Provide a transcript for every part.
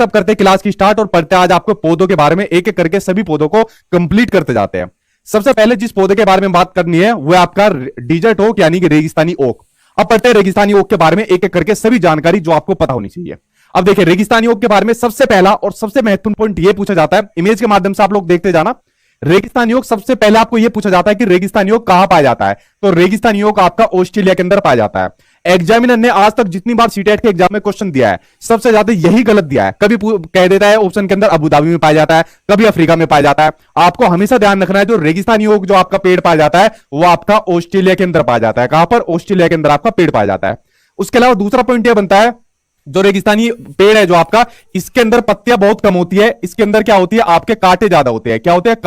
Friends, अब करते हैं क्लास की स्टार्ट और पढ़ते हैं आज आपको पौधों के बारे में, एक एक करके सभी पौधों को कंप्लीट करते जाते हैं। सबसे पहले जिस पौधे के बारे में बात करनी है वो आपका डिजर्ट ओक यानी कि रेगिस्तानी ओक। अब पढ़ते हैं रेगिस्तानी ओक के बारे में एक एक करके सभी जानकारी जो आपको पता होनी चाहिए। अब देखिए रेगिस्तानी ओक के बारे में सबसे पहला और सबसे महत्वपूर्ण पॉइंट यह पूछा जाता है, इमेज के माध्यम से आप लोग देखते जाना। रेगिस्तानी ओक सबसे पहले आपको यह पूछा जाता है कि रेगिस्तानी ओक कहां पाया जाता है, तो रेगिस्तानी ओक आपका ऑस्ट्रेलिया के अंदर पाया जाता है। एग्जामिनर ने आज तक जितनी बार सीटेट के एग्जाम में क्वेश्चन दिया है सबसे ज्यादा यही गलत दिया है। कभी कह देता है ऑप्शन के अंदर अबू धाबी में पाया जाता है, कभी अफ्रीका में पाया जाता है। आपको हमेशा ध्यान रखना है जो रेगिस्तानी ओक जो आपका पेड़ पाया जाता है वो आपका ऑस्ट्रेलिया के अंदर पाया जाता है। कहां पर? ऑस्ट्रेलिया के अंदर आपका पेड़ पाया जाता है। उसके अलावा दूसरा पॉइंट यह बनता है जो रेगिस्तानी पेड़ है जो आपका, इसके अंदर पत्तियां बहुत कम होती है। इसके अंदर क्या होती है, आपके कांटे ज्यादा होते हैं। क्या होते हैं?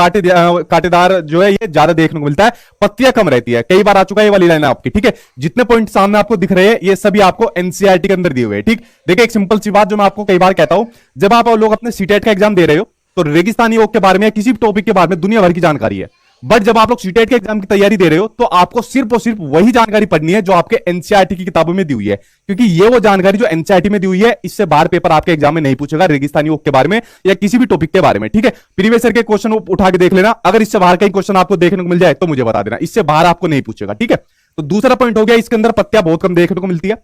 कांटेदार जो है ये ज्यादा देखने को मिलता है, पत्तियां कम रहती है। कई बार आ चुका है ये वाली लाइन आपकी, ठीक है। जितने पॉइंट सामने आपको दिख रहे हैं ये सभी आपको एनसीईआरटी के अंदर दिए हुए हैं, ठीक। देखिए एक सिंपल सी बात जो मैं आपको कई बार कहता हूं, जब आप लोग अपने सीटेट का एग्जाम दे रहे हो तो रेगिस्तानी ओक के बारे में किसी भी टॉपिक के बारे में दुनिया भर की जानकारी है, बट जब आप लोग सीटेट के एग्जाम की तैयारी दे रहे हो तो आपको सिर्फ और सिर्फ वही जानकारी पढ़नी है जो आपके एनसीईआरटी की किताबों में दी हुई है, क्योंकि ये वो जानकारी जो एनसीईआरटी में दी हुई है, इससे बाहर पेपर आपके एग्जाम में नहीं पूछेगा रेगिस्तानी ओक के बारे में या किसी भी टॉपिक के बारे में, ठीक है। प्रीवियस ईयर के क्वेश्चन उठा के देख लेना, अगर इससे बाहर कई क्वेश्चन आपको देखने को मिल जाए तो मुझे बता देना, इससे बाहर आपको नहीं पूछेगा, ठीक है। तो दूसरा पॉइंट हो गया, इसके अंदर पत्तियां बहुत कम देखने को मिलती है।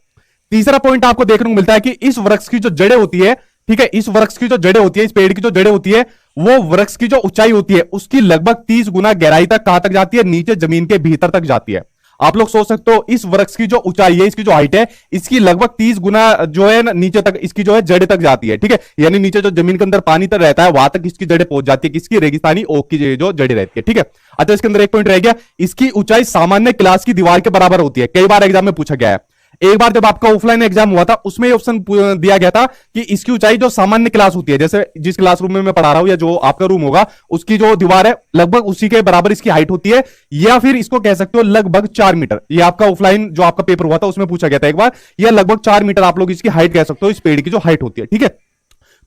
तीसरा पॉइंट आपको देखने को मिलता है कि इस वृक्ष की जो जड़ें होती है, ठीक है, इस वृक्ष की जो जड़ें होती है, इस पेड़ की जो जड़ें होती है, वो वृक्ष की जो ऊंचाई होती है उसकी लगभग 30 गुना गहराई तक कहां तक जाती है? नीचे जमीन के भीतर तक जाती है। आप लोग सोच सकते हो इस वृक्ष की जो ऊंचाई है, इसकी जो हाइट है, इसकी लगभग 30 गुना जो है ना नीचे तक इसकी जो है जड़ें तक जाती है, ठीक है। यानी नीचे जो जमीन के अंदर पानी तक रहता है वहां तक इसकी जड़ें पहुंच जाती है, किसकी? रेगिस्तानी ओक की जो जड़ें रहती है, ठीक है। अच्छा इसके अंदर एक पॉइंट रह गया, इसकी ऊंचाई सामान्य क्लास की दीवार के बराबर होती है। कई बार एग्जाम में पूछा गया है, एक बार जब आपका ऑफलाइन एग्जाम हुआ था उसमें ये ऑप्शन दिया गया था कि इसकी ऊंचाई जो सामान्य क्लास होती है, जैसे जिस क्लासरूम में मैं पढ़ा रहा हूं या जो आपका रूम होगा उसकी जो दीवार है लगभग उसी के बराबर इसकी हाइट होती है, या फिर इसको कह सकते हो लगभग 4 मीटर। ये आपका ऑफलाइन जो आपका पेपर हुआ था उसमें पूछा गया था एक बार, यह लगभग 4 मीटर आप लोग इसकी हाइट कह सकते हो, इस पेड़ की जो हाइट होती है, ठीक है।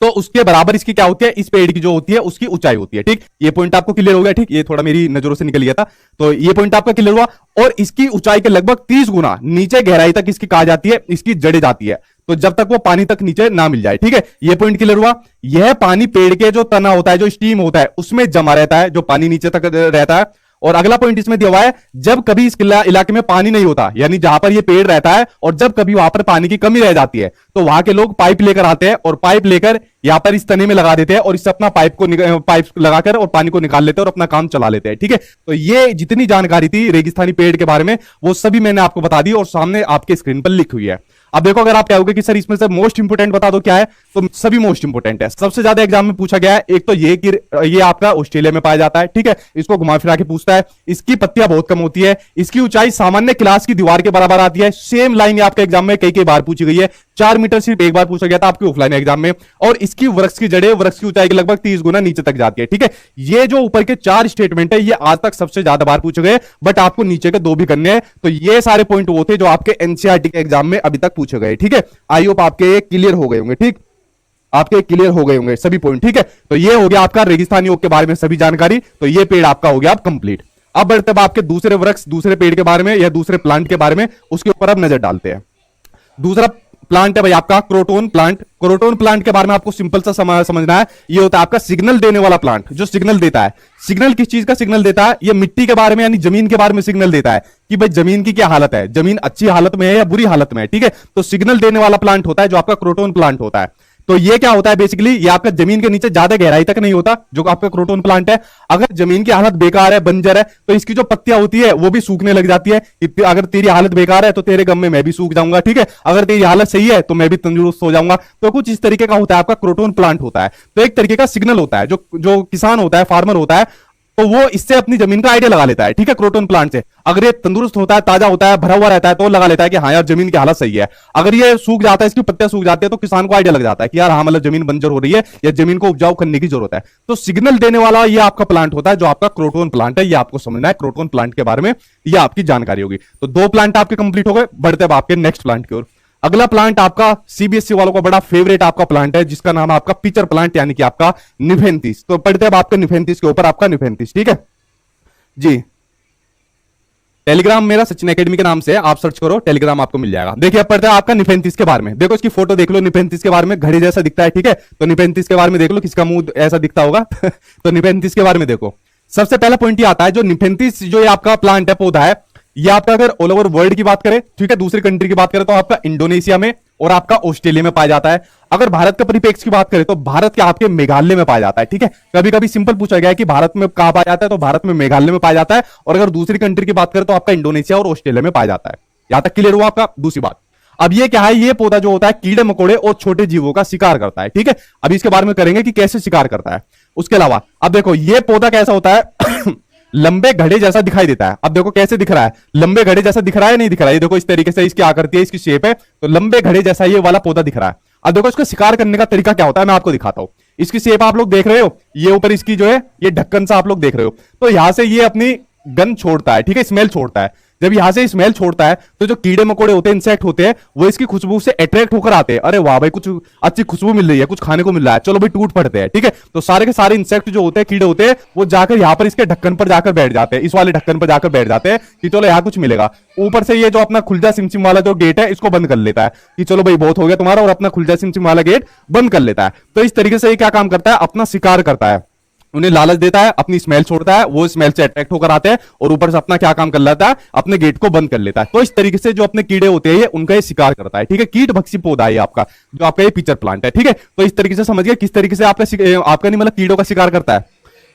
तो उसके बराबर इसकी क्या होती है? इस पेड़ की जो होती है उसकी ऊंचाई होती है, ठीक। ये पॉइंट आपको क्लियर हो गया, ठीक। ये थोड़ा मेरी नजरों से निकल गया था, तो ये पॉइंट आपका क्लियर हुआ। और इसकी ऊंचाई के लगभग 30 गुना नीचे गहराई तक इसकी कहा जाती है, इसकी जड़ें जाती है, तो जब तक वो पानी तक नीचे ना मिल जाए, ठीक है। ये पॉइंट क्लियर हुआ। यह पानी पेड़ के जो तना होता है, जो स्टीम होता है उसमें जमा रहता है, जो पानी नीचे तक रहता है। और अगला पॉइंट इसमें दिया हुआ है, जब कभी इस इलाके में पानी नहीं होता, यानी जहां पर ये पेड़ रहता है और जब कभी वहां पर पानी की कमी रह जाती है तो वहां के लोग पाइप लेकर आते हैं और पाइप लेकर यहां पर इस तने में लगा देते हैं और इससे अपना पाइप लगाकर और पानी को निकाल लेते हैं और अपना काम चला लेते हैं, ठीक है। तो ये जितनी जानकारी थी रेगिस्तानी पेड़ के बारे में वो सभी मैंने आपको बता दी और सामने आपके स्क्रीन पर लिखी हुई है। अब देखो अगर आप कहोगे कि सर इसमें से मोस्ट इंपोर्टेंट बता दो क्या है, तो सभी मोस्ट इंपोर्टेंट है। सबसे ज्यादा एग्जाम में पूछा गया है एक तो ये कि ये आपका ऑस्ट्रेलिया में पाया जाता है, ठीक है। इसको घुमा फिरा के पूछता है। इसकी पत्तियां बहुत कम होती है, इसकी ऊंचाई सामान्य क्लास की दीवार के बराबर आती है। सेम लाइन आपके एग्जाम में कई बार पूछी गई है, 4 मीटर सिर्फ एक बार पूछा गया था आपके ऑफलाइन एग्जाम में। और इसकी वृक्ष की जड़ें वृक्ष की ऊंचाई के लगभग 30 गुना नीचे तक जाती है, ठीक है। ये जो ऊपर के 4 स्टेटमेंट है ये आज तक सबसे ज्यादा बार पूछे गए, बट आपको नीचे के 2 भी करने हैं। तो ये सारे पॉइंट वो थे जो आपके एनसीईआरटी के एग्जाम में अभी तक पूछे गए, ठीक है। आई होप आपके क्लियर हो गए होंगे, ठीक। आपके क्लियर हो गए होंगे सभी पॉइंट, ठीक है। तो ये हो गया आपका रेगिस्तानी ओक के बारे में सभी जानकारी। तो ये पेड़ आपका हो गया अब कंप्लीट। अब बढ़ते हैं आपके दूसरे वृक्ष, दूसरे पेड़ के बारे में या दूसरे प्लांट के बारे में, उसके ऊपर अब नजर डालते हैं। दूसरा प्लांट है भाई आपका क्रोटोन प्लांट। क्रोटोन प्लांट के बारे में आपको सिंपल सा समझना है, ये होता है आपका सिग्नल देने वाला प्लांट, जो सिग्नल देता है। सिग्नल किस चीज का सिग्नल देता है? ये मिट्टी के बारे में यानी जमीन के बारे में सिग्नल देता है कि भाई जमीन की क्या हालत है, जमीन अच्छी हालत में है या बुरी हालत में है, ठीक है। तो सिग्नल देने वाला प्लांट होता है जो आपका क्रोटोन प्लांट होता है। तो ये क्या होता है बेसिकली, ये आपका जमीन के नीचे ज्यादा गहराई तक नहीं होता जो आपका क्रोटोन प्लांट है। अगर जमीन की हालत बेकार है, बंजर है, तो इसकी जो पत्तियां होती है वो भी सूखने लग जाती है। अगर तेरी हालत बेकार है तो तेरे गम में मैं भी सूख जाऊंगा, ठीक है। अगर तेरी हालत सही है तो मैं भी तंदुरुस्त हो जाऊंगा। तो कुछ इस तरीके का होता है आपका क्रोटोन प्लांट होता है। तो एक तरीके का सिग्नल होता है जो किसान होता है, फार्मर होता है, तो वो इससे अपनी जमीन का आइडिया लगा लेता है, ठीक है, क्रोटोन प्लांट से। अगर ये तंदुरुस्त होता है, ताजा होता है, भरा हुआ रहता है, तो लगा लेता है कि हाँ यार जमीन की हालत सही है। अगर ये सूख जाता है, इसकी पत्तियां सूख जाती है, तो किसान को आइडिया लग जाता है कि यार हाँ मतलब जमीन बंजर हो रही है या जमीन को उपजाऊ करने की जरूरत है। तो सिग्नल देने वाला ये आपका प्लांट होता है जो आपका क्रोटोन प्लांट है। ये आपको समझना है क्रोटोन प्लांट के बारे में, ये आपकी जानकारी होगी। तो 2 प्लांट आपके कंप्लीट हो गए। बढ़ते अब आपके नेक्स्ट प्लांट की ओर। अगला प्लांट आपका सीबीएसई वालों का बड़ा फेवरेट आपका प्लांट है जिसका नाम है आपका पिचर प्लांट यानी कि आपका निफेंथिस। तो पढ़ते अब आपके निफेंथिस के ऊपर, आपका निफेंथिस, ठीक है जी। टेलीग्राम मेरा सचिन एकेडमी के नाम से है, आप सर्च करो टेलीग्राम आपको मिल जाएगा। देखिए अब पढ़ते हैं आपका निफेंथिस के बारे में। देखो इसकी फोटो देख लो, निफेंथिस के बारे में घड़ी जैसा दिखता है, ठीक है। तो निफेंथिस के बारे में देख लो, किसका मुंह ऐसा दिखता होगा तो निफेंथिस के बारे में देखो। सबसे पहला पॉइंट ये आता है, जो निफेंथिस जो ये आपका प्लांट है, पौधा है, ये आपका अगर ऑल ओवर वर्ल्ड की बात करें, ठीक है, दूसरी कंट्री की बात करें तो आपका इंडोनेशिया में और आपका ऑस्ट्रेलिया में पाया जाता है। अगर भारत का परिप्रेक्ष्य की बात करें तो भारत के आपके मेघालय में पाया जाता है, ठीक है। कभी कभी सिंपल पूछा गया है कि भारत में कहां पाया जाता है, तो भारत में मेघालय में पाया जाता है। और अगर दूसरी कंट्री की बात करें तो आपका इंडोनेशिया और ऑस्ट्रेलिया में पाया जाता है। यहां तक क्लियर हुआ आपका। दूसरी बात, अब ये क्या है, ये पौधा जो होता है कीड़े मकोड़े और छोटे जीवों का शिकार करता है, ठीक है। अभी इसके बारे में करेंगे कि कैसे शिकार करता है। उसके अलावा अब देखो ये पौधा कैसा होता है लंबे घड़े जैसा दिखाई देता है। अब देखो कैसे दिख रहा है, लंबे घड़े जैसा दिख रहा है, नहीं दिख रहा है। ये देखो इस तरीके से इसकी आकृति है, इसकी शेप है, तो लंबे घड़े जैसा ये वाला पौधा दिख रहा है। अब देखो इसको शिकार करने का तरीका क्या होता है, मैं आपको दिखाता हूं। इसकी शेप आप लोग देख रहे हो, ये ऊपर इसकी जो है ये ढक्कन सा आप लोग देख रहे हो, तो यहां से ये अपनी गंध छोड़ता है, ठीक है, स्मेल छोड़ता है। जब यहां से स्मेल छोड़ता है तो जो कीड़े मकोड़े होते हैं, इंसेक्ट होते हैं, वो इसकी खुशबू से अट्रैक्ट होकर आते हैं। अरे वाह भाई, कुछ अच्छी खुशबू मिल रही है, कुछ खाने को मिल रहा है, चलो भाई टूट पड़ते हैं, ठीक है। तो सारे के सारे इंसेक्ट जो होते हैं, कीड़े होते हैं, वो जाकर यहां पर इसके ढक्कन पर जाकर बैठ जाते हैं, इस वाले ढक्कन पर जाकर बैठ जाते हैं कि चलो यहां कुछ मिलेगा। ऊपर से ये जो अपना खुलजा सिमसिम वाला जो गेट है, इसको बंद कर लेता है कि चलो भाई बहुत हो गया तुम्हारा, और अपना खुलजा सिमसिम वाला गेट बंद कर लेता है। तो इस तरीके से ये क्या काम करता है, अपना शिकार करता है, उन्हें लालच देता है, अपनी स्मेल छोड़ता है, वो स्मेल से अट्रैक्ट होकर आते हैं और ऊपर से अपना क्या काम कर लेता है, अपने गेट को बंद कर लेता है। तो इस तरीके से जो अपने कीड़े होते हैं ये उनका ये शिकार करता है, ठीक है। कीट भक्षी पौधा है आपका, जो आपका ये पिचर प्लांट है, ठीक है। तो इस तरीके से समझिए किस तरीके से आपका नहीं मतलब कीड़ों का शिकार करता है।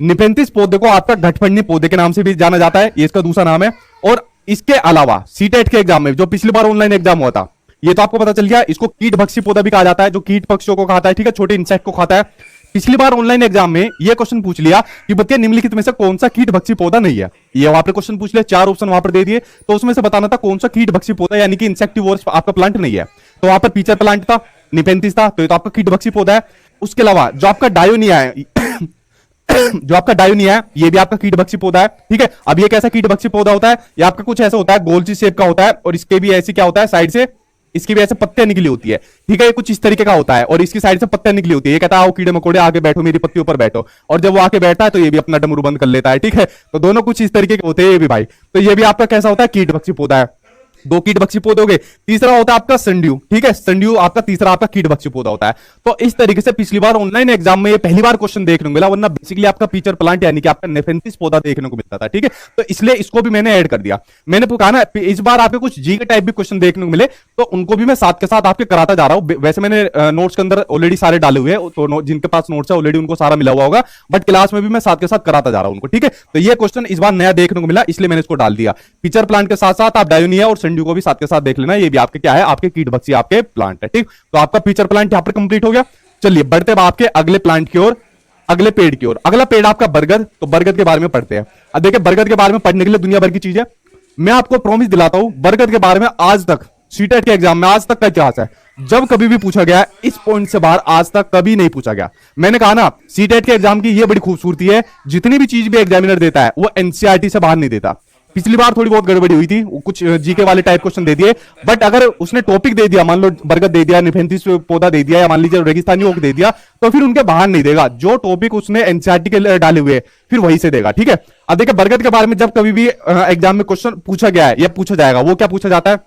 निफेंथिस पौधे को आपका घटफंडी पौधे के नाम से भी जाना जाता है, ये इसका दूसरा नाम है। और इसके अलावा सीटेट के एग्जाम में जो पिछली बार ऑनलाइन एग्जाम हुआ था, ये तो आपको पता चल गया, इसको कीट भक्षी पौधा भी कहा जाता है, जो कीट पक्षियों को खाता है, ठीक है, छोटे इंसेक्ट को खाता है। पिछली बार ऑनलाइन एग्जाम में यह क्वेश्चन पूछ लिया कि बताइए निम्नलिखित में से कौन सा कीट भक्षी पौधा नहीं है। ये वहां पर क्वेश्चन पूछ लिया, 4 ऑप्शन वहां पर दे दिए, तो उसमें से बताना था कौन सा कीट भक्षी पौधा यानी कि इंसेक्टिवोरस आपका प्लांट नहीं है। तो वहां पर पिचर प्लांट था, निफेंथिस था, तो ये तो आपका कीट भक्षी पौधा है। उसके अलावा जो आपका डायोनिया है जो आपका डायोनिया है, ये भी आपका कीट भक्षी पौधा है, ठीक है। अब ये कैसा कीट भक्षी पौधा होता है, ये आपका कुछ ऐसा होता है, गोल सी शेप का होता है, और इसके भी ऐसी क्या होता है, साइड से इसकी भी ऐसे पत्तियां निकली होती है, ठीक है। ये कुछ इस तरीके का होता है और इसकी साइड से पत्तियां निकली होती है। ये कहता है आओ कीड़े मकोड़े आगे बैठो, मेरी पत्ती ऊपर बैठो, और जब वो आके बैठता है तो ये भी अपना डमरू बंद कर लेता है, ठीक है। तो दोनों कुछ इस तरीके के होते हैं ये भी भाई। तो ये भी आपका कैसा होता है, कीट भक्षी पौधा है। 2 कीट भक्षी पौधे हो गए। तीसरा होता है आपका संड्यू, ठीक है, संड्यू आपका तीसरा आपका कीट भक्षी पौधा होता है। तो इस तरीके से पिछली बार ऑनलाइन एग्जाम में ये पहली बार क्वेश्चन देखने को मिला, वरना बेसिकली आपका पिचर प्लांट यानी कि आपका नेफेंथिस पौधा देखने को मिलता था, ठीक है। तो इसलिए इसको भी मैंने ऐड कर दिया। मैंने कहा ना इस बार आपके कुछ जी के टाइप भी क्वेश्चन देखने को मिले, तो उनको भी मैं साथ के साथ आपके कराता जा रहा हूं। वैसे मैंने नोट्स के अंदर ऑलरेडी सारे डाले हुए हैं, तो जिनके पास नोट्स है ऑलरेडी उनको सारा मिला हुआ होगा, बट क्लास में भी मैं साथ के साथ कराता जा रहा हूं उनको, ठीक है। तो ये क्वेश्चन इस बार नया देखने को मिला, इसलिए मैंने इसको डाल दिया। पिचर प्लांट के साथ साथ आप डायोनिया और संड्यू को भी साथ के साथ देख लेना, ये भी आपके क्या है, आपके कीट भक्षी आपके प्लांट है, ठीक। तो आपका पिचर प्लांट यहां पर कंप्लीट हो गया। चलिए बढ़ते हैं आपके अगले प्लांट की ओर, अगले पेड़ की ओर। अगला पेड़ आपका बरगद। तो बरगद के बारे में पढ़ते हैं। अब देखिए बरगद के बारे में पढ़ने के लिए दुनिया भर की चीज है। मैं आपको प्रॉमिस दिलाता हूं, बरगद के बारे में आज तक सीटेट के एग्जाम में आज तक का इतिहास है, जब कभी भी पूछा गया इस पॉइंट से बाहर आज तक कभी नहीं पूछा गया। मैंने कहा ना सीटेट के एग्जाम की ये बड़ी खूबसूरती है, जितनी भी चीज भी एग्जामिनर देता है वो एनसीईआरटी से बाहर नहीं देता। पिछली बार थोड़ी बहुत गड़बड़ी हुई थी, कुछ जीके वाले टाइप क्वेश्चन दे दिए, बट अगर उसने टॉपिक दे दिया, मान लो बरगद दे दिया, निफेंथिस पौधा दे दिया, या मान लीजिए रेगिस्तानी ओक दे दिया, तो फिर उनके बाहर नहीं देगा। जो टॉपिक उसने एनसीईआरटी के डाले हुए फिर वहीं से देगा, ठीक है। अब देखिए बरगद के बारे में जब कभी भी एग्जाम में क्वेश्चन पूछा गया है या पूछा जाएगा, वो क्या पूछा जाता है,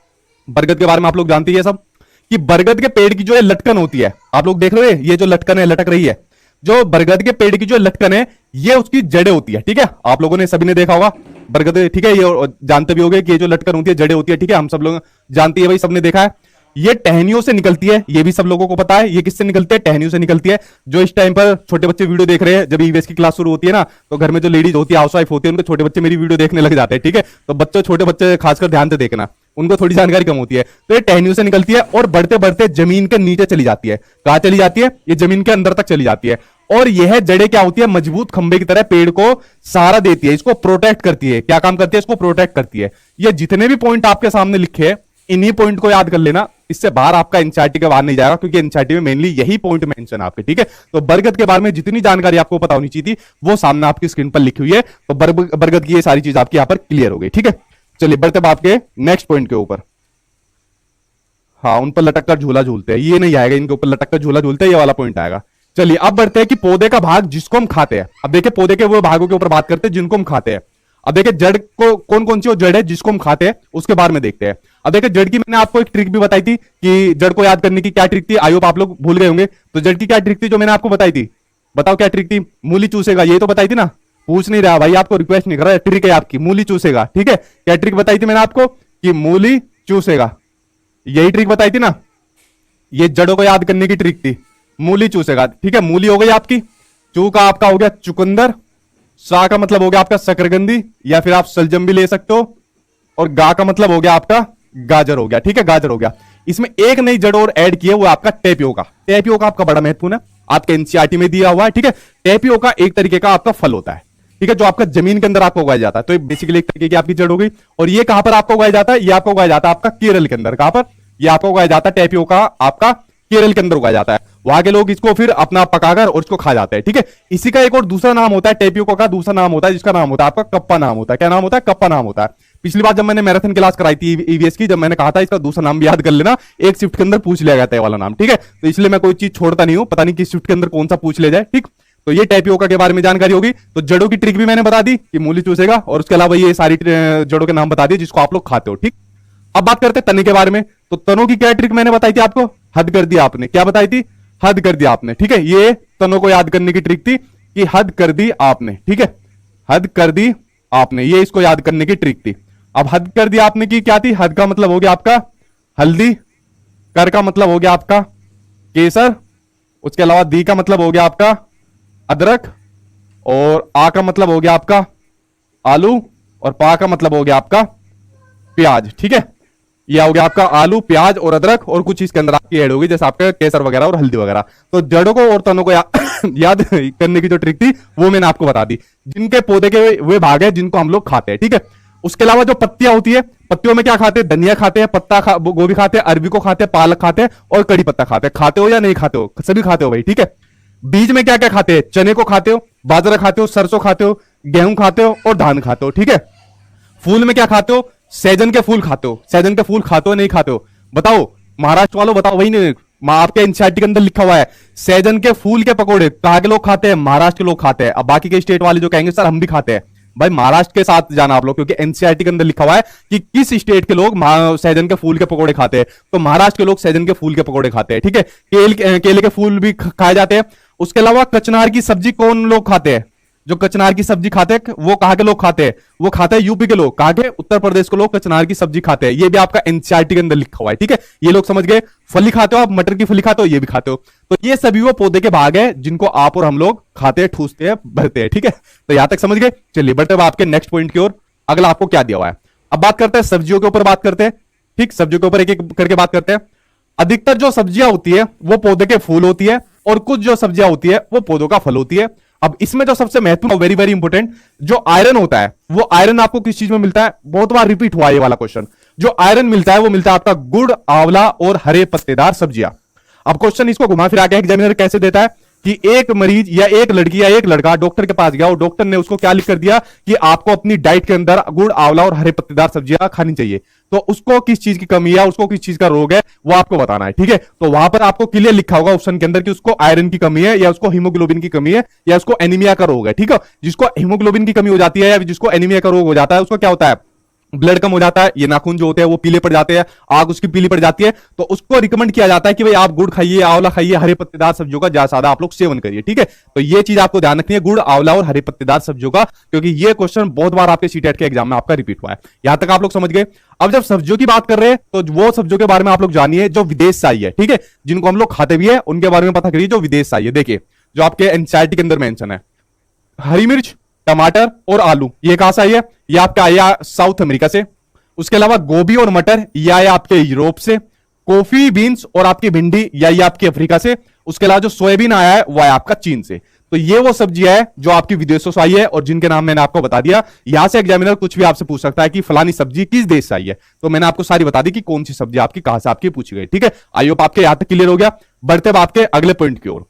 बरगद के बारे में आप लोग जानते हैं सब, कि बरगद के पेड़ की जो है लटकन होती है, आप लोग देख रहे हो ये जो लटकन है लटक रही है, जो बरगद के पेड़ की जो लटकन है ये उसकी जड़ें होती है, ठीक है। आप लोगों ने सभी ने देखा होगा बरगद, ठीक है, ये जानते भी होंगे कि ये जो लटकन होती है जड़ें होती है, ठीक है, हम सब लोग जानते हैं भाई, सबने देखा है। ये टहनियों से निकलती है, ये भी सब लोगों को पता है। ये किससे निकलती है, टहनियों से निकलती है। जो इस टाइम पर छोटे बच्चे वीडियो देख रहे हैं, जब ईवीएस की क्लास शुरू होती है ना, तो घर में जो लेडीज होती है, हाउसवाइफ होती है, उनके छोटे बच्चे मेरी वीडियो देखने लग जाते हैं, ठीक है। तो बच्चे, छोटे बच्चे खासकर ध्यान से देखना, उनको थोड़ी जानकारी कम होती है। तो ये टहनियों से निकलती है और बढ़ते बढ़ते जमीन के नीचे चली जाती है। कहां चली जाती है, ये जमीन के अंदर तक चली जाती है। और यह जड़ें क्या होती है, मजबूत खंबे की तरह पेड़ को सहारा देती है, इसको प्रोटेक्ट करती है। क्या काम करती है, इसको प्रोटेक्ट करती है। ये जितने भी पॉइंट आपके सामने लिखे हैं, इन्हीं पॉइंट को याद कर लेना, इससे बाहर आपका एनसीईआरटी के बाहर नहीं जाएगा, क्योंकि एनसीईआरटी में मेनली यही पॉइंट मेंशन आपके, ठीक है। तो बरगद के बारे में जितनी जानकारी आपको पता होनी चाहिए थी वो सामने आपकी स्क्रीन पर लिखी हुई है। तो बरगद की ये सारी चीज आपकी यहां पर क्लियर हो गई, ठीक है। चलिए बढ़ते हैं आपके नेक्स्ट पॉइंट के ऊपर। हाँ, उन पर लटक कर झूला झूलते हैं, ये नहीं आएगा, इनके ऊपर लटक कर झूला झूलते हैं, ये वाला पॉइंट आएगा। चलिए अब बढ़ते हैं कि पौधे का भाग जिसको हम खाते हैं। अब देखिए पौधे के वो भागों के ऊपर बात करते हैं जिनको हम खाते हैं। अब देखिए जड़ को कौन कौन सी वो जड़ है जिसको हम खाते हैं उसके बारे में देखते हैं। अब देखिए जड़ की मैंने आपको एक ट्रिक भी बताई थी कि जड़ को याद करने की क्या ट्रिक थी, आई होप आप लोग भूल गए होंगे। तो जड़ की क्या ट्रिक थी जो मैंने आपको बताई थी, बताओ क्या ट्रिक थी? मूली चूसेगा, ये तो बताई थी ना। पूछ नहीं रहा भाई, आपको रिक्वेस्ट नहीं कर रहा, ट्रिक है आपकी, मूली चूसेगा। ठीक है, क्या ट्रिक बताई थी मैंने आपको कि मूली चूसेगा, यही ट्रिक बताई थी ना। ये जड़ों को याद करने की ट्रिक थी, मूली चूसेगा। ठीक है, मूली हो गई आपकी, चू का आपका हो गया चुकंदर, सा का मतलब हो गया आपका शकरकंदी या फिर आप सलजम भी ले सकते हो, और गा का मतलब हो गया आपका गाजर हो गया। ठीक है, गाजर हो गया। इसमें एक नई जड़ और ऐड की है, वो आपका टेपियोका। टेपियोका आपका बड़ा महत्वपूर्ण है, आपके एनसीईआरटी में दिया हुआ है। ठीक है, टेपियोका एक तरीके का आपका फल होता है, ठीक है, जो आपका जमीन के अंदर आपको उगाया जाता है। तो ये बेसिकली एक तरीके की आपकी जड़ हो गई। और ये कहां पर आपको उगाया जाता है? ये आपको उगाया जाता है आपका केरल के अंदर। कहां पर? ये आपको उगाया जाता है टेपियोका, आपका केरल के अंदर उगाया जाता है। वहां के लोग इसको फिर अपना पकाकर और इसको खा जाते हैं। ठीक है, इसी का एक और दूसरा नाम होता है, टेपियोका का दूसरा नाम होता है जिसका नाम होता है आपका कप्पा नाम होता है। क्या नाम होता है? कप्पा नाम होता है। पिछली बार जब मैंने मैराथन क्लास कराई थी ईवीएस की, जब मैंने कहा था इसका दूसरा नाम भी याद कर लेना, एक शिफ्ट के अंदर पूछ लिया गया था वाला नाम। ठीक है, तो इसलिए मैं कोई चीज छोड़ता नहीं हूं, पता नहीं किस शिफ्ट के अंदर कौन सा पूछ ले जाए। ठीक, तो ये टेपियोका के बारे में जानकारी होगी। तो जड़ों की ट्रिक भी मैंने बता दी कि मूली चूसेगा, और उसके अलावा ये सारी जड़ों के नाम बता दिए जिसको आप लोग खाते हो। ठीक, अब बात करते हैं तने के बारे में। तो तनों की क्या ट्रिक मैंने बताई थी आपको? हद कर दिया आपने। क्या बताई थी? हद कर दिया आपने। ठीक है, ये तनों को याद करने की ट्रिक थी कि हद कर दी आपने। ठीक है, हद कर दी आपने, ये इसको याद करने की ट्रिक थी। अब हद कर दिया आपने की क्या थी? हद का मतलब हो गया आपका हल्दी, कर का मतलब हो गया आपका केसर, उसके अलावा दी का मतलब हो गया आपका अदरक, और आ का मतलब हो गया आपका आलू, और पा का मतलब हो गया आपका प्याज। ठीक है, यह हो गया आपका आलू, प्याज और अदरक, और कुछ इसके अंदर आपकी ऐड होगी जैसे आपका केसर वगैरह और हल्दी वगैरह। तो जड़ों को और तनों को याद करने की जो ट्रिक थी वो मैंने आपको बता दी, जिनके पौधे के वे भाग है जिनको हम लोग खाते हैं। ठीक है, उसके अलावा जो पत्तियां होती है, पत्तियों में क्या खाते हैं? धनिया खाते हैं, गोभी खाते हैं, अरबी को खाते हैं, पालक खाते हैं, और कड़ी पत्ता खाते हैं। खाते हो या नहीं खाते हो? सभी खाते हो भाई। ठीक है, बीज में क्या क्या खाते हैं? चने को खाते हो, बाजरा खाते हो, सरसों खाते हो, गेहूं खाते हो, और धान खाते हो। ठीक है, फूल में क्या खाते हो? सहजन के फूल खाते हो। सहजन के फूल खाते हो नहीं खाते हो? बताओ महाराष्ट्र वालों, बताओ। वही नहीं, आपके एनसीईआरटी के अंदर लिखा हुआ है सहजन के फूल के पकौड़े कहां के लोग खाते हैं? महाराष्ट्र के लोग खाते हैं। अब बाकी के स्टेट वाले जो कहेंगे सर हम भी खाते हैं, भाई महाराष्ट्र के साथ जाना आप लोग, क्योंकि एनसीईआरटी के अंदर लिखा हुआ है कि किस स्टेट के लोग सहजन के फूल के पकौड़े खाते हैं। तो महाराष्ट्र के लोग सहजन के फूल के पकौड़े खाते हैं। ठीक है, केले के फूल भी खाए जाते हैं। उसके अलावा कचनार की सब्जी कौन लोग खाते हैं? जो कचनार की सब्जी खाते हैं वो कहां के लोग खाते हैं? वो खाते हैं यूपी के लोग। कहां के? उत्तर प्रदेश के लोग कचनार की सब्जी खाते हैं। ये भी आपका एनसीईआरटी के अंदर लिखा हुआ है। ठीक है, ये लोग समझ गए। फली खाते हो आप, मटर की फली खाते हो, ये भी खाते हो। तो ये सभी वो पौधे के भाग है जिनको आप और हम लोग खाते हैं, ठूसते हैं, भरते हैं। ठीक है, तो यहां तक समझ गए। चलिए बढ़ते हैं आपके नेक्स्ट पॉइंट की ओर। अगला आपको क्या दिया हुआ है? अब बात करते हैं सब्जियों के ऊपर, बात करते हैं। ठीक, सब्जियों के ऊपर एक एक करके बात करते हैं। अधिकतर जो सब्जियां होती है वो पौधे के फूल होती है, और कुछ जो सब्जियां होती है वो पौधों का फल होती है। अब इसमें जो सबसे महत्वपूर्ण, वेरी वेरी इंपॉर्टेंट, जो आयरन होता है, वो आयरन आपको किस चीज में मिलता है? बहुत बार रिपीट हुआ ये वाला क्वेश्चन। जो आयरन मिलता है वो मिलता है आपका गुड़, आंवला और हरे पत्तेदार सब्जियां। अब क्वेश्चन इसको घुमा फिरा के एग्जामिनर कैसे देता है कि एक मरीज या एक लड़की या एक लड़का डॉक्टर के पास गया, और डॉक्टर ने उसको क्या लिख कर दिया कि आपको अपनी डाइट के अंदर गुड़, आंवला और हरे पत्तेदार सब्जियां खानी चाहिए। तो उसको किस चीज की कमी है, उसको किस चीज का रोग है, वो आपको बताना है। ठीक है, तो वहां पर आपको क्लियर लिखा होगा ऑप्शन के अंदर कि उसको आयरन की कमी है, या उसको हीमोग्लोबिन की कमी है, या उसको एनीमिया का रोग है। ठीक है, जिसको हीमोग्लोबिन की कमी हो जाती है या जिसको एनीमिया का रोग हो जाता है, उसको क्या होता है? ब्लड कम हो जाता है, ये नाखून जो होते हैं वो पीले पड़ जाते हैं, आग उसकी पीली पड़ जाती है। तो उसको रिकमेंड किया जाता है कि भाई आप गुड़ खाइए, आंवला खाइए, हरे पत्तेदार सब्जियों का ज्यादा ज्यादा आप लोग सेवन करिए। ठीक है, तो ये चीज आपको ध्यान रखनी है, गुड़, आंवला और हरे पत्तेदार सब्जियों का, क्योंकि ये क्वेश्चन बहुत बार आपके सीटेट के एग्जाम में आपका रिपीट हुआ है। यहां तक आप लोग समझ गए। अब जब सब्जियों की बात कर रहे हैं तो वो सब्जियों के बारे में आप लोग जानिए जो विदेश से आई है। ठीक है, जिनको हम लोग खाते भी है उनके बारे में पता करिए जो विदेश से आई है। देखिए जो आपके एनसीईआरटी के अंदर मेंशन है, हरी मिर्च, टमाटर और आलू, ये कहां से आई है? ये आपका आया साउथ अमेरिका से। उसके अलावा गोभी और मटर, यह आया आपके यूरोप से। कॉफी बीन्स और आपकी भिंडी, या ये आपकी अफ्रीका से। उसके अलावा जो सोयाबीन आया है वो आया आपका चीन से। तो ये वो सब्जियां है जो आपकी विदेशों से आई है और जिनके नाम मैंने आपको बता दिया। यहां से एग्जामिनर कुछ भी आपसे पूछ सकता है कि फलानी सब्जी किस देश से आई है, तो मैंने आपको सारी बता दी कि कौन सी सब्जी आपकी कहां से आपकी पूछी गई। ठीक है, आई होप आपके यहां तक क्लियर हो गया। बढ़ते अब आपके अगले पॉइंट की ओर।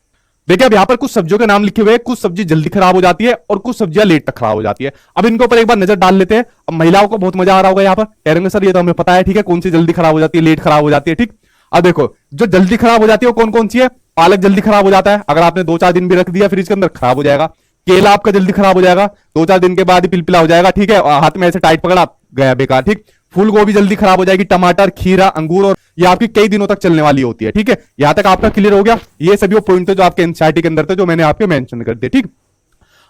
देखिए अब यहां पर कुछ सब्जियों के नाम लिखे हुए हैं, कुछ सब्जी जल्दी खराब हो जाती है और कुछ सब्जियां लेट तक खराब हो जाती है। अब इनके ऊपर एक बार नजर डाल लेते हैं। अब महिलाओं को बहुत मजा आ रहा होगा, यहां पर कह रहे सर ये तो हमें पता है, ठीक है, कौन सी जल्दी खराब हो जाती है, लेट खराब हो जाती है। ठीक, अब देखो जो जल्दी खराब हो जाती है वो कौन कौन सी है? पालक जल्दी खराब हो जाता है, अगर आपने 2-4 दिन भी रख दिया फ्रिज के अंदर खराब हो जाएगा। केला आपका जल्दी खराब हो जाएगा, 2-4 दिन के बाद ही पिलपिला हो जाएगा, ठीक है, और हाथ में ऐसे टाइट पकड़ा गया बेकार, ठीक। फूल गोभी जल्दी खराब हो जाएगी, टमाटर, खीरा, अंगूर, और ये आपकी कई दिनों तक चलने वाली होती है, ठीक है। यहां तक आपका क्लियर हो गया। ये सभी वो पॉइंट थे जो आपके एनसीईआरटी के अंदर थे, जो मैंने आपके मेंशन कर दिए, ठीक।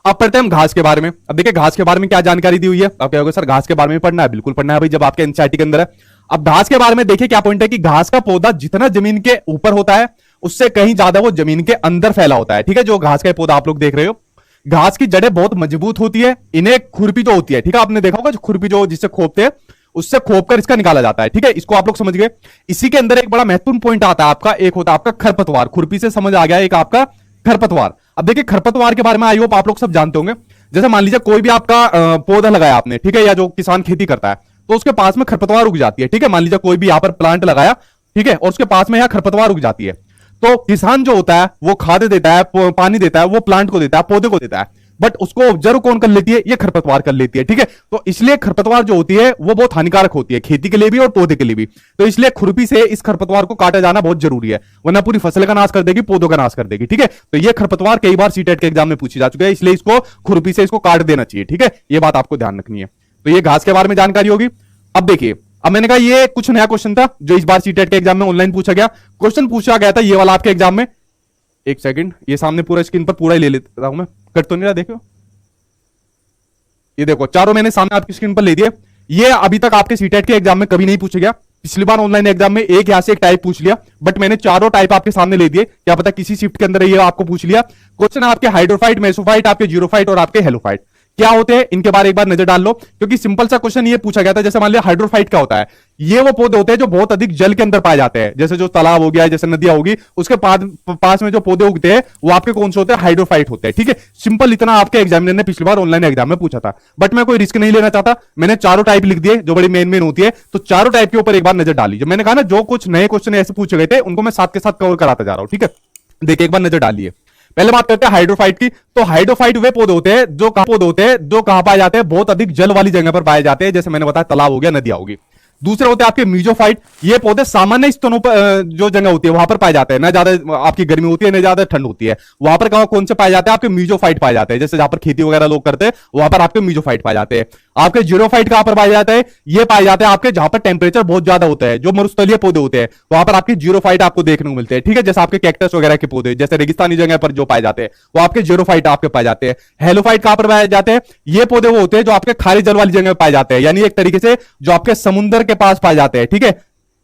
अब पढ़ते हैं हम घास के बारे में। अब देखिए घास के बारे में क्या जानकारी दी हुई है। अब क्या होगा सर, घास के बारे में पढ़ना है, बिल्कुल पढ़ना है भाई, जब आपके एनसीईआरटी के अंदर है। अब घास के बारे में देखिए क्या पॉइंट है कि घास का पौधा जितना जमीन के ऊपर होता है उससे कहीं ज्यादा वो जमीन के अंदर फैला होता है, ठीक है। जो घास का पौधा आप लोग देख रहे हो, घास की जड़ें बहुत मजबूत होती है, इन्हें खुरपी जो होती है, ठीक है, आपने देखा होगा खुरपी जो जिससे खोपते हैं, उससे खोपकर इसका निकाला जाता है, ठीक है। इसको आप लोग समझ गए। इसी के अंदर एक बड़ा महत्वपूर्ण पॉइंट आता है आपका, एक होता है आपका खरपतवार। खुरपी से समझ आ गया, एक आपका खरपतवार। अब देखिए खरपतवार के बारे में आई होप आप लोग सब जानते होंगे। जैसे मान लीजिए कोई भी आपका पौधा लगाया आपने, ठीक है, या जो किसान खेती करता है, तो उसके पास में खरपतवार उग जाती है, ठीक है। मान लीजिए कोई भी यहां पर प्लांट लगाया, ठीक है, और उसके पास में यहां खरपतवार उग जाती है, तो किसान जो होता है वो खाद देता है, पानी देता है, वो प्लांट को देता है, पौधे को देता है, बट उसको ऑब्जर्व कौन कर लेती है, ये खरपतवार कर लेती है, ठीक है। तो इसलिए खरपतवार जो होती है वो बहुत हानिकारक होती है खेती के लिए भी और पौधे के लिए भी। तो इसलिए खुरपी से इस खरपतवार को काटा जाना बहुत जरूरी है, वरना पूरी फसल का नाश कर देगी, पौधों का नाश कर देगी, ठीक है। तो ये खरपतवार कई बार सीटेट के एग्जाम में पूछी जा चुकी है, इसलिए इसको खुरपी से इसको काट देना चाहिए, ठीक है। ये बात आपको ध्यान रखनी है। तो ये घास के बारे में जानकारी होगी। अब देखिए, अब मैंने कहा ये कुछ नया क्वेश्चन था जो इस बार सीटेट के एग्जाम में ऑनलाइन पूछा गया। क्वेश्चन पूछा गया था ये वाला आपके एग्जाम में, एक सेकंड, ये सामने पूरा स्क्रीन पर पूरा ही ले लेता हूं मैं, कट तो नहीं रहा, देखो ये देखो, चारों मैंने सामने आपकी स्क्रीन पर ले दिए। ये अभी तक आपके सीटेट के एग्जाम में कभी नहीं पूछा गया। पिछली बार ऑनलाइन एग्जाम में एक यहां से एक टाइप पूछ लिया, बट मैंने चारों टाइप आपके सामने ले दिए। क्या पता किसी शिफ्ट के अंदर ये आपको पूछ लिया। क्वेश्चन आपके हाइड्रोफाइट, मेसोफाइट, आपके जीरोफाइट और आपके हेलोफाइट क्या होते हैं, इनके बारे एक बार नजर डाल लो, क्योंकि सिंपल सा क्वेश्चन ये पूछा गया था। जैसे मान लिया हाइड्रोफाइट क्या होता है, ये वो पौधे होते हैं जो बहुत अधिक जल के अंदर पाए जाते हैं, जैसे जो तालाब हो गया, जैसे नदियां होगी, उसके पास में जो पौधे उगते हैं वो आपके कौन से होते हैं, हाइड्रोफाइट होते हैं, ठीक है। सिंपल इतना आपके एग्जामिनर ने पिछली बार ऑनलाइन एग्जाम में पूछा था, बट मैं कोई रिस्क नहीं लेना चाहता, मैंने चारों टाइप लिख दिए जो बड़ी मेन होती है। तो चारों टाइप के ऊपर एक बार नजर डाली। जो मैंने कहा ना, जो कुछ नए क्वेश्चन ऐसे पूछे गए थे उनको मैं साथ के साथ कवर कराता जा रहा हूं, ठीक है। देखिए एक बार नजर डालिए। पहले बात करते हैं हाइड्रोफाइट की। तो हाइड्रोफाइट वे पौधे होते हैं जो कहां पाए जाते हैं, बहुत अधिक जल वाली जगह पर पाए जाते हैं, जैसे मैंने बताया तालाब हो गया, नदियां होगी। दूसरे होते हैं आपके मीजोफाइट। ये पौधे सामान्य स्तनों पर जो जगह होती है वहां पर पाए जाते हैं, ना ज्यादा आपकी गर्मी होती है ना ज्यादा ठंड होती है, वहां पर कौन से पाए जाते हैं, आपके मीजोफाइट पाए जाते हैं। जैसे जहां पर खेती वगैरह लोग करते हैं वहां पर आपके मीजोफाइट पाए जाते हैं। आपके जीरोफाइट कहां पर पाए जाते हैं, ये पाए जाते हैं आपके जहां पर टेम्परेचर बहुत ज्यादा होता है, जो मरुस्थलीय पौधे होते हैं वहां पर आपके जीरोफाइट आपको देखने को मिलते हैं, ठीक है। जैसे आपके कैक्टस वगैरह के पौधे, जैसे रेगिस्तानी जगह पर जो पाए जाते हैं वो आपके जीरोफाइट आपके पाए जाते हैं। हेलोफाइट कहां पर पाए जाते हैं, ये पौधे वो होते हैं जो आपके खारे जल वाली जगह पाए जाते हैं, यानी एक तरीके से जो आपके समुद्र के पास पाए जाते हैं, ठीक है,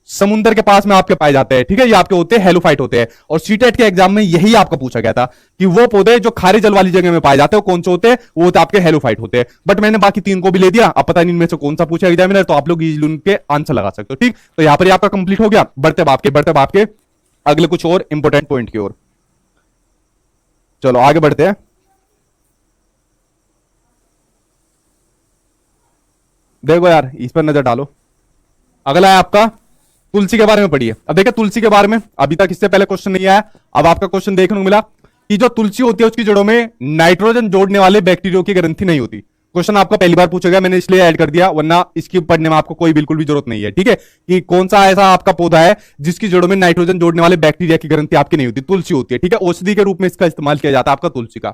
समुद्र के पास में आपके पाए जाते हैं, ठीक है। ये आपके होते हैं हेलोफाइट होते हैं। और सीटेट के एग्जाम में यही आपका पूछा गया था कि वो पौधे जो खारे जल वाली जगह में पाए जाते हैं वो कौन से होते हैं, वो होते आपके हेलोफाइट होते हैं। बट मैंने बाकी तीन को भी ले दिया। अब पता नहीं इनमें से कौन सा पूछा एग्जामिनर, तो आप लोग उनके आंसर लगा सकते हो, ठीक। तो यहां पर आपका कंप्लीट हो गया। बढ़ते बाप के अगले कुछ और इंपॉर्टेंट पॉइंट की ओर। चलो आगे बढ़ते हैं। देखो यार, इस पर नजर डालो। अगला है आपका तुलसी के बारे में पढ़िए। अब देखिए तुलसी के बारे में अभी तक इससे पहले क्वेश्चन नहीं आया, अब आपका क्वेश्चन देखने को मिला कि जो तुलसी होती है उसकी जड़ों में नाइट्रोजन जोड़ने वाले बैक्टीरिया की ग्रंथि नहीं होती। क्वेश्चन आपका पहली बार पूछा गया, मैंने इसलिए ऐड कर दिया, वरना इसकी पढ़ने में आपको कोई बिल्कुल भी जरूरत नहीं है, ठीक है। कि कौन सा ऐसा आपका पौधा है जिसकी जड़ों में नाइट्रोजन जोड़ने वाले बैक्टीरिया की ग्रंथि आपकी नहीं होती, तुलसी होती है, ठीक है। औषधि के रूप में इसका इस्तेमाल किया जाता है आपका तुलसी का।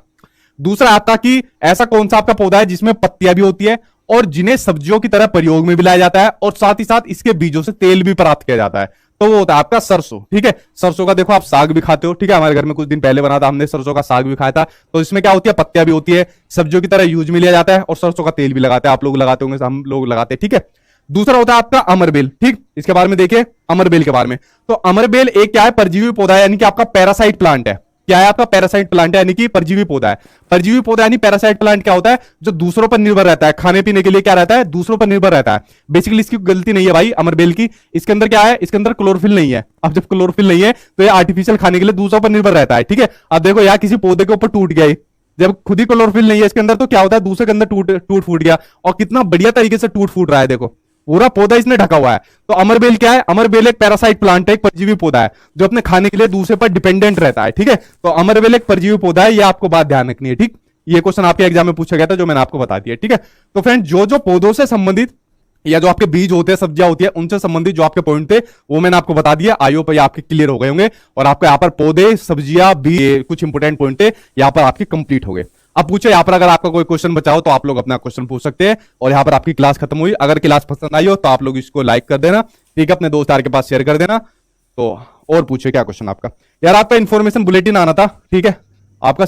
दूसरा आता कि ऐसा कौन सा आपका पौधा है जिसमें पत्तियां भी होती है और जिन्हें सब्जियों की तरह प्रयोग में भी लाया जाता है और साथ ही साथ इसके बीजों से तेल भी प्राप्त किया जाता है, तो वो होता है आपका सरसों, ठीक है। सरसों का देखो आप साग भी खाते हो, ठीक है। हमारे घर में कुछ दिन पहले बना था, हमने सरसों का साग भी खाया था। तो इसमें क्या होती है, पत्तियां भी होती है, सब्जियों की तरह यूज में लिया जाता है और सरसों का तेल भी लगाते हैं। आप लोग लगाते होंगे, हम लोग लगाते हैं, ठीक है। दूसरा होता है आपका अमरबेल, ठीक। इसके बारे में देखिए अमरबेल के बारे में। तो अमरबेल एक क्या है, परजीवी पौधा है, यानी कि आपका पैरासाइट प्लांट है। क्या है आपका, पैरासाइट प्लांट है, यानी कि परजीवी पौधा है। परजीवी पौधा यानी पैरासाइट प्लांट क्या होता है, जो दूसरों पर निर्भर रहता है, खाने पीने के लिए क्या रहता है, दूसरों पर निर्भर रहता है। बेसिकली इसकी गलती नहीं है भाई अमरबेल की, इसके अंदर क्या है, इसके अंदर क्लोरोफिल नहीं है। अब जब क्लोरोफिल नहीं है तो ये आर्टिफिशियल खाने के लिए दूसरों पर निर्भर रहता है, ठीक है। अब देखो यार किसी पौधे के ऊपर टूट गया, जब खुद ही क्लोरोफिल नहीं है इसके अंदर, तो क्या होता है, दूसरे के अंदर टूट फूट गया, और कितना बढ़िया तरीके से टूट फूट रहा है, देखो पूरा पौधा इसने ढका हुआ है। तो अमरबेल क्या है, अमरबेल एक पैरासाइट प्लांट है, एक परजीवी पौधा है जो अपने खाने के लिए दूसरे पर डिपेंडेंट रहता है, ठीक है। तो अमरबेल एक परजीवी पौधा है, ये आपको बात ध्यान रखनी है, ठीक। ये क्वेश्चन आपके एग्जाम में पूछा गया था जो मैंने आपको बता दिया, ठीक है। तो फ्रेंड जो जो पौधों से संबंधित या जो आपके बीज होते हैं, सब्जियां होती है, उनसे संबंधित जो आपके पॉइंट थे वो मैंने आपको बता दिया। आईओ पर आपके क्लियर हो गए होंगे और आपको यहाँ पर पौधे, सब्जियां, बीज, कुछ इंपोर्टेंट पॉइंट थे यहाँ पर आपके कंप्लीट हो गए। अब पूछो यहाँ पर, अगर आपका कोई क्वेश्चन बचा हो तो आप लोग अपना क्वेश्चन पूछ सकते हैं। और यहाँ पर आपकी क्लास खत्म हुई। अगर क्लास पसंद आई हो तो आप लोग इसको लाइक कर देना, ठीक है, अपने दोस्त यार के पास शेयर कर देना। तो और पूछिए क्या क्वेश्चन आपका। यार आपका इन्फॉर्मेशन बुलेटिन आना था, ठीक है, आपका